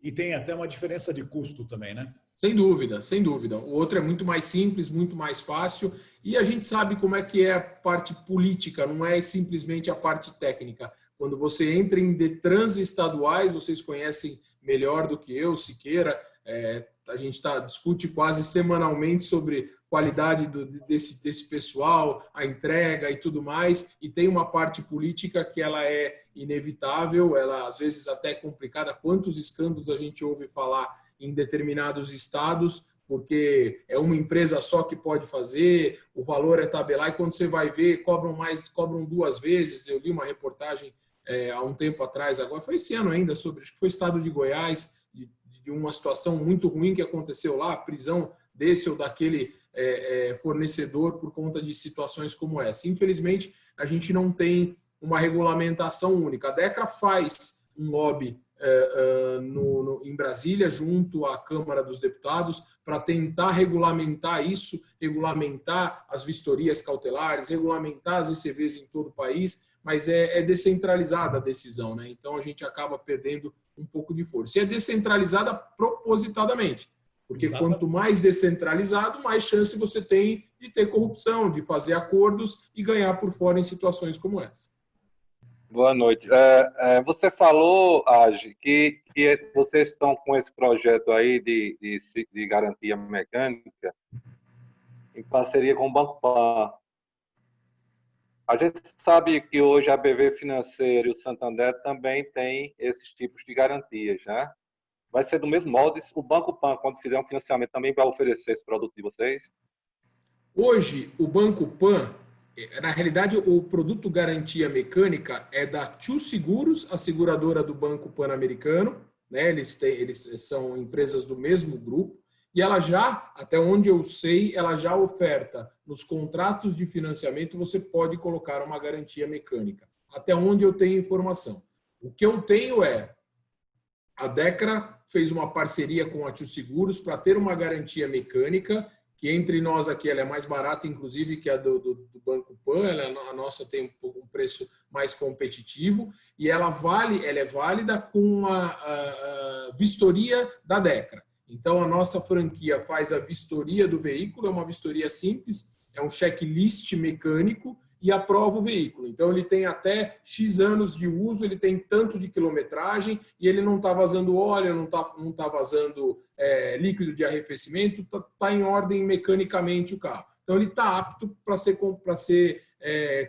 E tem até uma diferença de custo também, né? Sem dúvida, sem dúvida. O outro é muito mais simples, muito mais fácil e a gente sabe como é que é a parte política, não é simplesmente a parte técnica. Quando você entra em DETRANs estaduais, vocês conhecem melhor do que eu, Siqueira, a gente discute quase semanalmente sobre qualidade desse pessoal, a entrega e tudo mais, e tem uma parte política que ela é inevitável, ela às vezes até é complicada. Quantos escândalos a gente ouve falar em determinados estados, porque é uma empresa só que pode fazer, o valor é tabelar, e quando você vai ver, cobram duas vezes. Eu li uma reportagem há um tempo atrás, agora foi esse ano ainda, acho que foi o estado de Goiás, de uma situação muito ruim que aconteceu lá, prisão desse ou daquele fornecedor por conta de situações como essa. Infelizmente, a gente não tem uma regulamentação única. A DECRA faz um lobby em Brasília, junto à Câmara dos Deputados, para tentar regulamentar isso, regulamentar as vistorias cautelares, regulamentar as ECVs em todo o país, mas é descentralizada a decisão, né? Então a gente acaba perdendo um pouco de força. E é descentralizada propositadamente, porque Exatamente. Quanto mais descentralizado, mais chance você tem de ter corrupção, de fazer acordos e ganhar por fora em situações como essa. Boa noite. Você falou, Agi, que vocês estão com esse projeto aí de garantia mecânica. em parceria com o Banco Pan. A gente sabe que hoje a BV Financeira e o Santander também têm esses tipos de garantias, né? Vai ser do mesmo modo, o Banco Pan, quando fizer um financiamento, também vai oferecer esse produto de vocês? Hoje, o Banco Pan, na realidade, o produto garantia mecânica é da Tio Seguros, a seguradora do Banco Pan-Americano, né? Eles são empresas do mesmo grupo, e ela já, até onde eu sei, ela já oferta nos contratos de financiamento, você pode colocar uma garantia mecânica, até onde eu tenho informação. O que eu tenho é, a Decra fez uma parceria com a Tio Seguros para ter uma garantia mecânica, que entre nós aqui ela é mais barata, inclusive, que a do Banco Pan, a nossa tem um preço mais competitivo, e ela é válida com a vistoria da Decra. Então, a nossa franquia faz a vistoria do veículo, é uma vistoria simples, é um checklist mecânico e aprova o veículo. Então, ele tem até X anos de uso, ele tem tanto de quilometragem e ele não está vazando óleo, não tá vazando líquido de arrefecimento, está em ordem mecanicamente o carro. Então, ele está apto para ser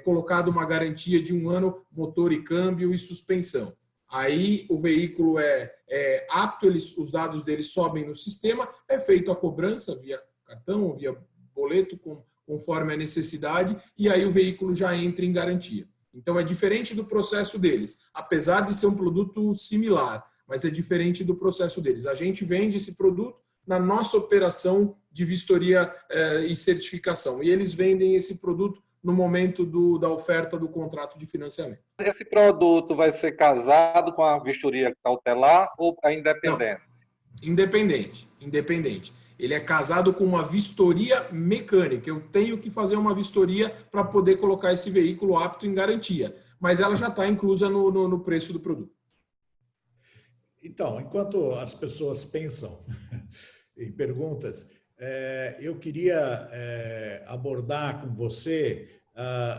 colocado uma garantia de 1 ano, motor e câmbio e suspensão. Aí o veículo é apto, os dados dele sobem no sistema, é feita a cobrança via cartão ou via boleto, conforme a necessidade, e aí o veículo já entra em garantia. Então é diferente do processo deles, apesar de ser um produto similar, mas é diferente do processo deles. A gente vende esse produto na nossa operação de vistoria e certificação, e eles vendem esse produto no momento da oferta do contrato de financiamento. Esse produto vai ser casado com a vistoria cautelar ou é independente? Não, independente. Ele é casado com uma vistoria mecânica. Eu tenho que fazer uma vistoria para poder colocar esse veículo apto em garantia, mas ela já está inclusa no preço do produto. Então, enquanto as pessoas pensam em perguntas, eu queria abordar com você,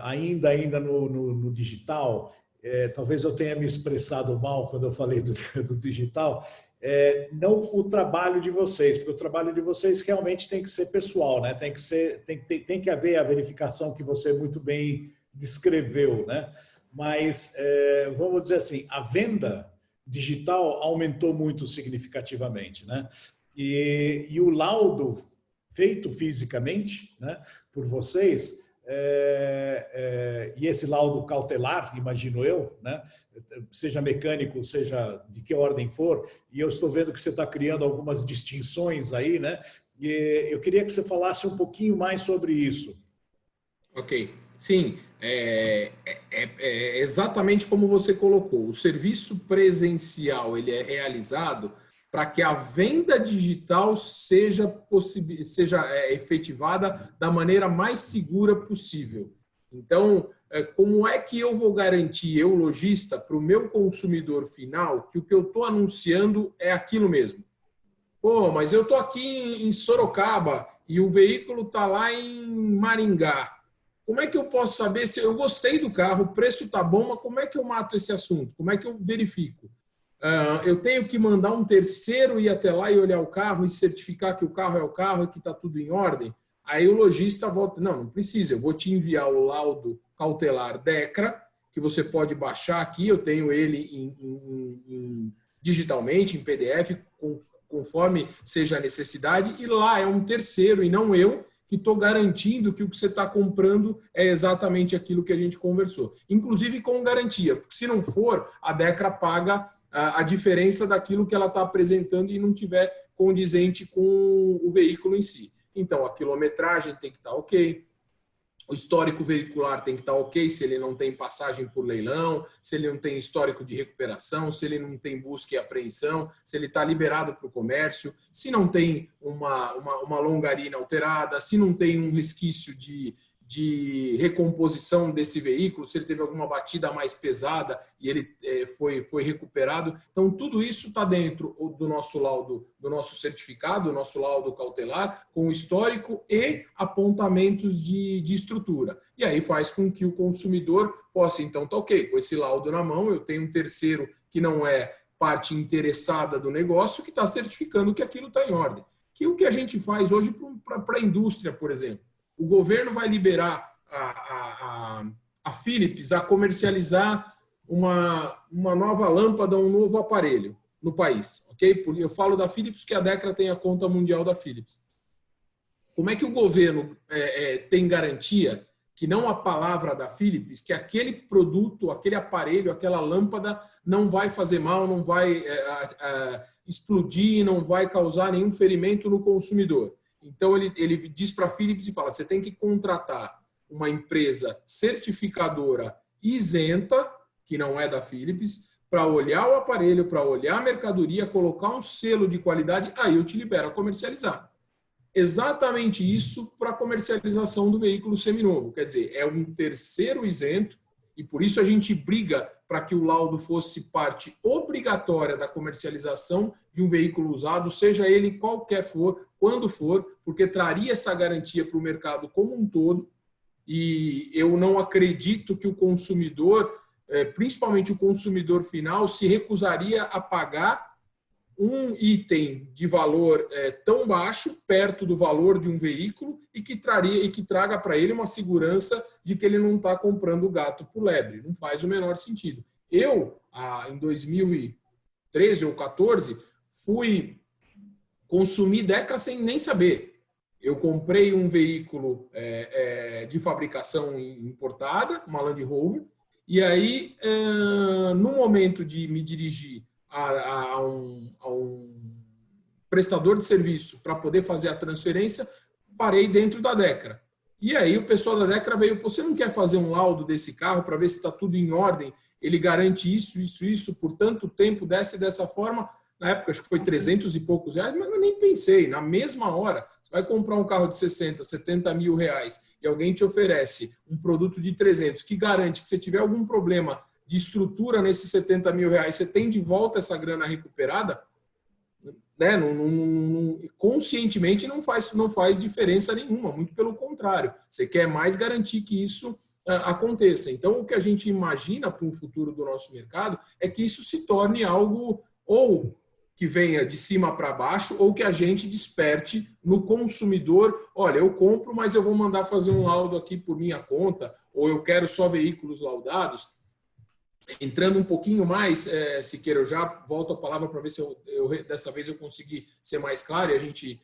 ainda no digital, talvez eu tenha me expressado mal quando eu falei do digital, não o trabalho de vocês, porque o trabalho de vocês realmente tem que ser pessoal, né? Tem que haver a verificação que você muito bem descreveu, né? Mas, vamos dizer assim, a venda digital aumentou muito significativamente, né? E o laudo feito fisicamente, né, por vocês, e esse laudo cautelar, imagino eu, né, seja mecânico, seja de que ordem for, e eu estou vendo que você está criando algumas distinções aí, né, e eu queria que você falasse um pouquinho mais sobre isso. Ok, sim, exatamente como você colocou. O serviço presencial ele é realizado para que a venda digital seja efetivada da maneira mais segura possível. Então, como é que eu vou garantir, eu lojista, para o meu consumidor final, que o que eu estou anunciando é aquilo mesmo? Pô, mas eu estou aqui em Sorocaba e o veículo está lá em Maringá. Como é que eu posso saber se eu gostei do carro, o preço está bom, mas como é que eu mato esse assunto? Como é que eu verifico? Eu tenho que mandar um terceiro ir até lá e olhar o carro e certificar que o carro é o carro e que está tudo em ordem? Aí o lojista volta, não precisa, eu vou te enviar o laudo cautelar Decra, que você pode baixar aqui, eu tenho ele digitalmente, em PDF, conforme seja a necessidade, e lá é um terceiro e não eu, que estou garantindo que o que você está comprando é exatamente aquilo que a gente conversou. Inclusive com garantia, porque se não for, a Decra paga a diferença daquilo que ela está apresentando e não tiver condizente com o veículo em si. Então, a quilometragem tem que estar ok, o histórico veicular tem que estar ok, se ele não tem passagem por leilão, se ele não tem histórico de recuperação, se ele não tem busca e apreensão, se ele está liberado para o comércio, se não tem uma longarina alterada, se não tem um resquício de recomposição desse veículo, se ele teve alguma batida mais pesada e ele foi recuperado. Então, tudo isso está dentro do nosso laudo, do nosso certificado, do nosso laudo cautelar, com histórico e apontamentos de estrutura. E aí faz com que o consumidor possa, então, tá ok, com esse laudo na mão, eu tenho um terceiro que não é parte interessada do negócio, que está certificando que aquilo está em ordem. Que é o que a gente faz hoje para a indústria, por exemplo. o governo vai liberar a Philips a comercializar uma nova lâmpada, um novo aparelho no país, ok? Porque eu falo da Philips que a Decra tem a conta mundial da Philips. Como é que o governo tem garantia que não a palavra da Philips, que aquele produto, aquele aparelho, aquela lâmpada não vai fazer mal, não vai explodir, não vai causar nenhum ferimento no consumidor? Então, ele diz para a Philips e fala, você tem que contratar uma empresa certificadora isenta, que não é da Philips, para olhar o aparelho, para olhar a mercadoria, colocar um selo de qualidade, aí eu te libero a comercializar. Exatamente isso para a comercialização do veículo seminovo. Quer dizer, é um terceiro isento, e por isso a gente briga para que o laudo fosse parte obrigatória da comercialização de um veículo usado, seja ele qualquer for, quando for, porque traria essa garantia para o mercado como um todo. E eu não acredito que o consumidor, principalmente o consumidor final, se recusaria a pagar um item de valor tão baixo, perto do valor de um veículo, e que traga para ele uma segurança de que ele não está comprando gato por lebre. Não faz o menor sentido. Eu, em 2013 ou 2014, fui consumir Decra sem nem saber. Eu comprei um veículo de fabricação importada, uma Land Rover, e aí, no momento de me dirigir a um prestador de serviço para poder fazer a transferência, parei dentro da Decra. E aí o pessoal da Decra veio, você não quer fazer um laudo desse carro para ver se está tudo em ordem? Ele garante isso, por tanto tempo, dessa forma. Na época, acho que foi 300 e poucos reais, mas eu nem pensei. Na mesma hora, você vai comprar um carro de 60, 70 mil reais e alguém te oferece um produto de 300 que garante que se tiver algum problema de estrutura nesses 70 mil reais, você tem de volta essa grana recuperada, né? Conscientemente não faz diferença nenhuma, muito pelo contrário. Você quer mais garantir que isso aconteça. Então, o que a gente imagina para o futuro do nosso mercado é que isso se torne algo ou que venha de cima para baixo, ou que a gente desperte no consumidor, olha, eu compro, mas eu vou mandar fazer um laudo aqui por minha conta, ou eu quero só veículos laudados. Entrando um pouquinho mais, Siqueira, eu já volto a palavra para ver se dessa vez eu consegui ser mais claro e a gente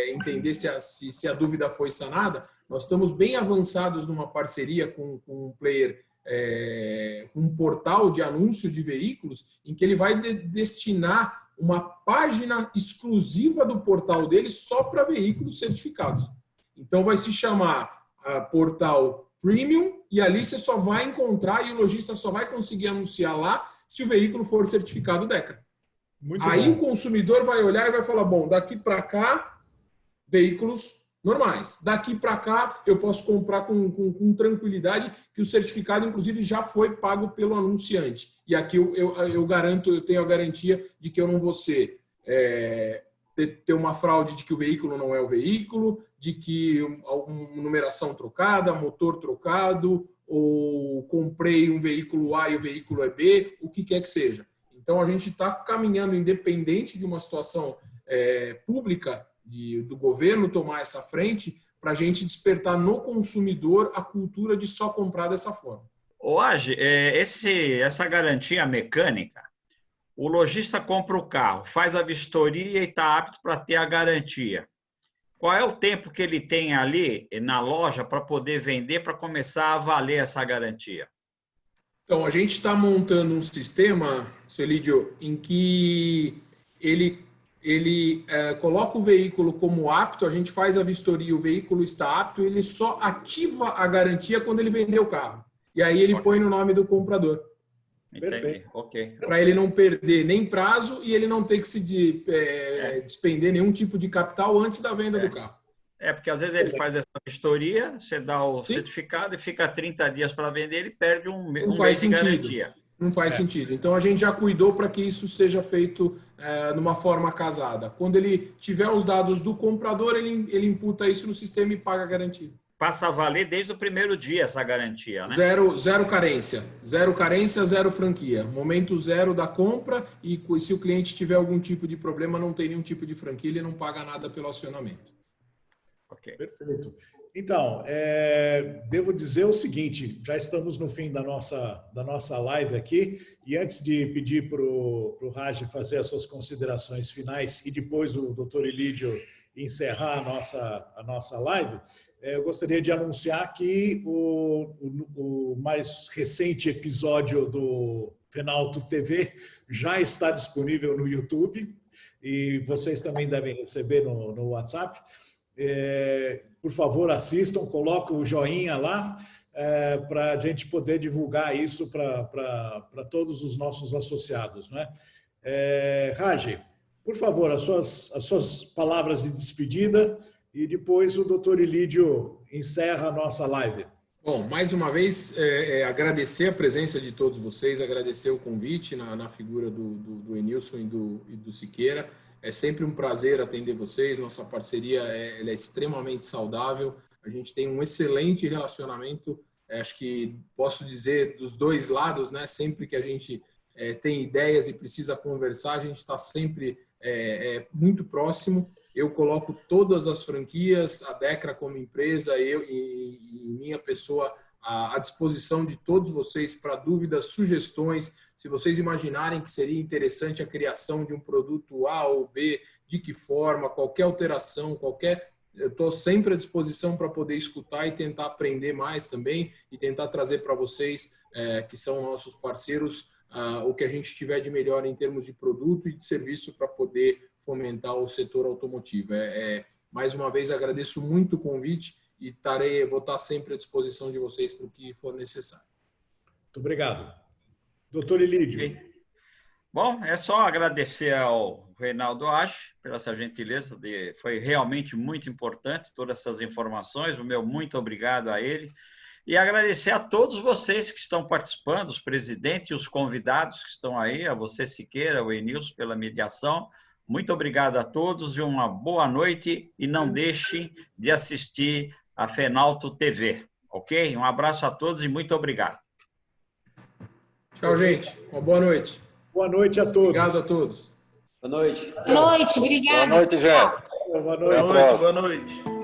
entender se a dúvida foi sanada. Nós estamos bem avançados numa parceria com um player, um portal de anúncio de veículos, em que ele vai destinar uma página exclusiva do portal dele só para veículos certificados. Então, vai se chamar portal Premium e ali você só vai encontrar e o lojista só vai conseguir anunciar lá se o veículo for certificado Decra. Aí o consumidor vai olhar e vai falar, bom, daqui para cá, veículos normais. Daqui para cá, eu posso comprar com tranquilidade que o certificado, inclusive, já foi pago pelo anunciante. E aqui eu garanto, eu tenho a garantia de que eu não vou ter uma fraude de que o veículo não é o veículo, de que alguma numeração trocada, motor trocado, ou comprei um veículo A e o veículo é B, o que quer que seja. Então, a gente está caminhando, independente de uma situação pública, do governo tomar essa frente, para a gente despertar no consumidor a cultura de só comprar dessa forma. Hoje, essa garantia mecânica, o lojista compra o carro, faz a vistoria e está apto para ter a garantia. Qual é o tempo que ele tem ali na loja para poder vender, para começar a valer essa garantia? Então, a gente está montando um sistema, seu Lídio, em que ele coloca o veículo como apto, a gente faz a vistoria, o veículo está apto, ele só ativa a garantia quando ele vender o carro. E aí ele põe no nome do comprador. Entendi. Ok. Para ele não perder nem prazo e ele não ter que se despender nenhum tipo de capital antes da venda do carro. Porque às vezes ele faz essa vistoria, você dá o certificado e fica 30 dias para vender, ele perde um mês de garantia. Não faz sentido. Então, a gente já cuidou para que isso seja feito numa forma casada. Quando ele tiver os dados do comprador, ele imputa isso no sistema e paga a garantia. Passa a valer desde o primeiro dia essa garantia, né? Zero carência. Zero carência, zero franquia. Momento zero da compra e se o cliente tiver algum tipo de problema, não tem nenhum tipo de franquia, ele não paga nada pelo acionamento. Ok. Perfeito. Então, devo dizer o seguinte, já estamos no fim da nossa live aqui, e antes de pedir para o Raj fazer as suas considerações finais e depois o Dr. Ilídio encerrar a nossa live, eu gostaria de anunciar que o mais recente episódio do Fenalto TV já está disponível no YouTube, e vocês também devem receber no WhatsApp. Por favor, assistam, coloquem o joinha lá para a gente poder divulgar isso para todos os nossos associados, né? Raj, por favor, as suas palavras de despedida e depois o Dr. Ilídio encerra a nossa live. Bom, mais uma vez, agradecer a presença de todos vocês, agradecer o convite na figura do Enilson e do Siqueira. É sempre um prazer atender vocês, nossa parceria ela é extremamente saudável, a gente tem um excelente relacionamento, acho que posso dizer dos dois lados, né? Sempre que a gente tem ideias e precisa conversar, a gente está sempre muito próximo. Eu coloco todas as franquias, a Dekra como empresa, eu e minha pessoa à disposição de todos vocês para dúvidas, sugestões. Se vocês imaginarem que seria interessante a criação de um produto A ou B, de que forma, qualquer alteração, eu estou sempre à disposição para poder escutar e tentar aprender mais também e tentar trazer para vocês, que são nossos parceiros, o que a gente tiver de melhor em termos de produto e de serviço para poder fomentar o setor automotivo. Mais uma vez, agradeço muito o convite e vou estar sempre à disposição de vocês para o que for necessário. Muito obrigado. Doutor Ilídio. Bom, é só agradecer ao Reinaldo Ache pela essa gentileza, foi realmente muito importante todas essas informações, o meu muito obrigado a ele, e agradecer a todos vocês que estão participando, os presidentes e os convidados que estão aí, a você, Siqueira, o Enilson, pela mediação. Muito obrigado a todos e uma boa noite, e não deixem de assistir a Fenalto TV, ok? Um abraço a todos e muito obrigado. Tchau, gente. Uma boa noite. Boa noite a todos. Obrigado a todos. Boa noite. Boa noite, obrigada. Boa noite, gente. Boa noite. Boa noite.